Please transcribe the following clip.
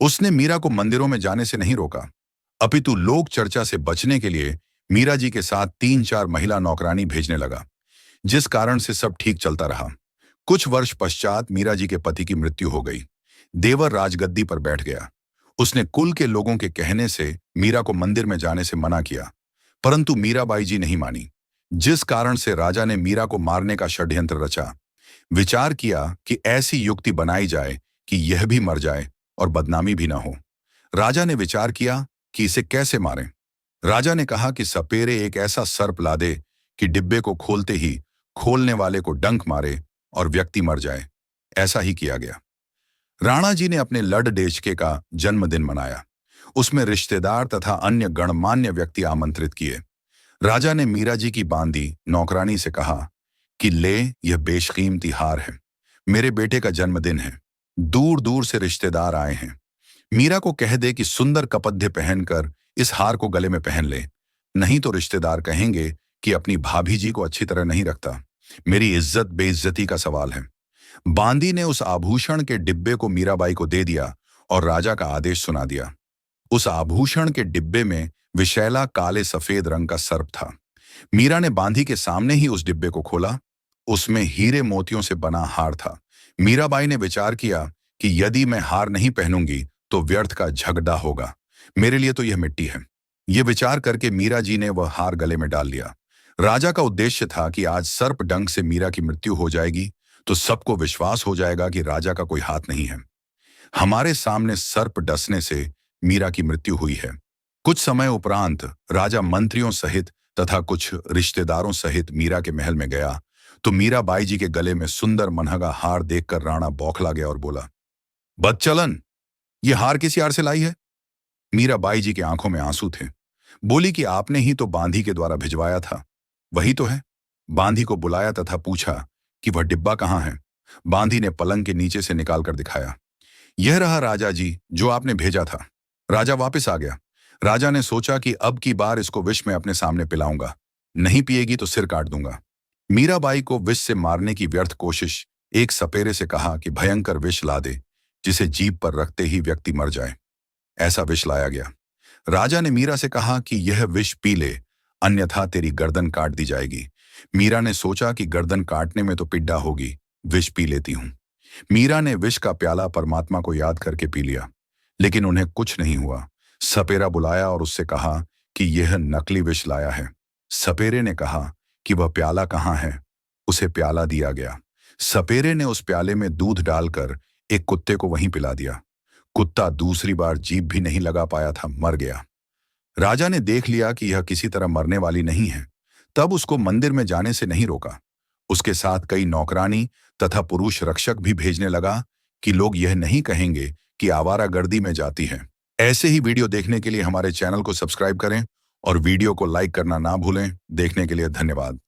उसने मीरा को मंदिरों में जाने से नहीं रोका, अपितु लोक चर्चा से बचने के लिए मीरा जी के साथ 3-4 महिला नौकरानी भेजने लगा, जिस कारण से सब ठीक चलता रहा। कुछ वर्ष पश्चात मीरा जी के पति की मृत्यु हो गई। देवर राजगद्दी पर बैठ गया। उसने कुल के लोगों के कहने से मीरा को मंदिर में जाने से मना किया, परंतु मीराबाई जी नहीं मानी, जिस कारण से राजा ने मीरा को मारने का षड्यंत्र रचा। विचार किया कि ऐसी युक्ति बनाई जाए कि यह भी मर जाए और बदनामी भी ना हो। राजा ने विचार किया कि इसे कैसे मारें। राजा ने कहा कि सपेरे एक ऐसा सर्प ला दे कि डिब्बे को खोलते ही खोलने वाले को डंक मारे और व्यक्ति मर जाए। ऐसा ही किया गया। राणा जी ने अपने लड़डेचके का जन्मदिन मनाया। उसमें रिश्तेदार तथा अन्य गणमान्य व्यक्ति आमंत्रित किए। राजा ने मीरा जी की बांदी नौकरानी से कहा कि ले, यह बेशकीमती हार है, मेरे बेटे का जन्मदिन है, दूर दूर से रिश्तेदार आए हैं। मीरा को कह दे कि सुंदर कपद्धे पहनकर इस हार को गले में पहन ले, नहीं तो रिश्तेदार कहेंगे कि अपनी भाभी जी को अच्छी तरह नहीं रखता। मेरी इज्जत बेइज्जती का सवाल है। बांदी ने उस आभूषण के डिब्बे को मीराबाई को दे दिया और राजा का आदेश सुना दिया। उस आभूषण के डिब्बे में विशैला काले सफेद रंग का सर्प था। मीरा ने बांदी के सामने ही उस डिब्बे को खोला। उसमें हीरे मोतियों से बना हार था। मीराबाई ने विचार किया कि यदि मैं हार नहीं पहनूंगी तो व्यर्थ का झगड़ा होगा, मेरे लिए तो यह मिट्टी है। यह विचार करके मीरा जी ने वह हार गले में डाल लिया। राजा का उद्देश्य था कि आज सर्प डंक से मीरा की मृत्यु हो जाएगी तो सबको विश्वास हो जाएगा कि राजा का कोई हाथ नहीं है। हमारे सामने सर्प डसने से मीरा की मृत्यु हुई है। कुछ समय उपरांत राजा मंत्रियों सहित तथा कुछ रिश्तेदारों सहित मीरा के महल में गया तो मीराबाई जी के गले में सुंदर मनहगा हार देखकर राणा बौखला गया और बोला, बदचलन, ये हार किस यार से लाई है? मीराबाई जी की आंखों में आंसू थे। बोली कि आपने ही तो बांधी के द्वारा भिजवाया था। वही तो है। बांधी को बुलाया तथा पूछा कि वह डिब्बा कहाँ है। बांधी ने पलंग के नीचे से निकालकर दिखाया। यह रहा राजा जी, जो आपने भेजा था। राजा वापस आ गया। राजा ने सोचा कि अब की बार इसको विष में अपने सामने पिलाऊंगा, नहीं पिएगी तो सिर काट दूंगा। मीराबाई को विष से मारने की व्यर्थ कोशिश एक सपेरे से कहा कि भयंकर विष ला दे, जिसे जीभ पर रखते ही व्यक्ति मर जाए। ऐसा विष लाया गया। राजा ने मीरा से कहा कि यह विष पी ले, अन्यथा तेरी गर्दन काट दी जाएगी। मीरा ने सोचा कि गर्दन काटने में तो पिड्डा होगी, विष पी लेती हूं। मीरा ने विष का प्याला परमात्मा को याद करके पी लिया, लेकिन उन्हें कुछ नहीं हुआ। सपेरा बुलाया और उससे कहा कि यह नकली विष लाया है। सपेरे ने कहा कि वह प्याला कहाँ है। उसे प्याला दिया गया। सपेरे ने उस प्याले में दूध डालकर एक कुत्ते को वहीं पिला दिया। कुत्ता दूसरी बार जीभ भी नहीं लगा पाया था, मर गया। राजा ने देख लिया कि यह किसी तरह मरने वाली नहीं है, तब उसको मंदिर में जाने से नहीं रोका। उसके साथ कई नौकरानी तथा पुरुष रक्षक भी भेजने लगा कि लोग यह नहीं कहेंगे कि आवारागर्दी में जाती है। ऐसे ही वीडियो देखने के लिए हमारे चैनल को सब्सक्राइब करें और वीडियो को लाइक करना ना भूलें। देखने के लिए धन्यवाद।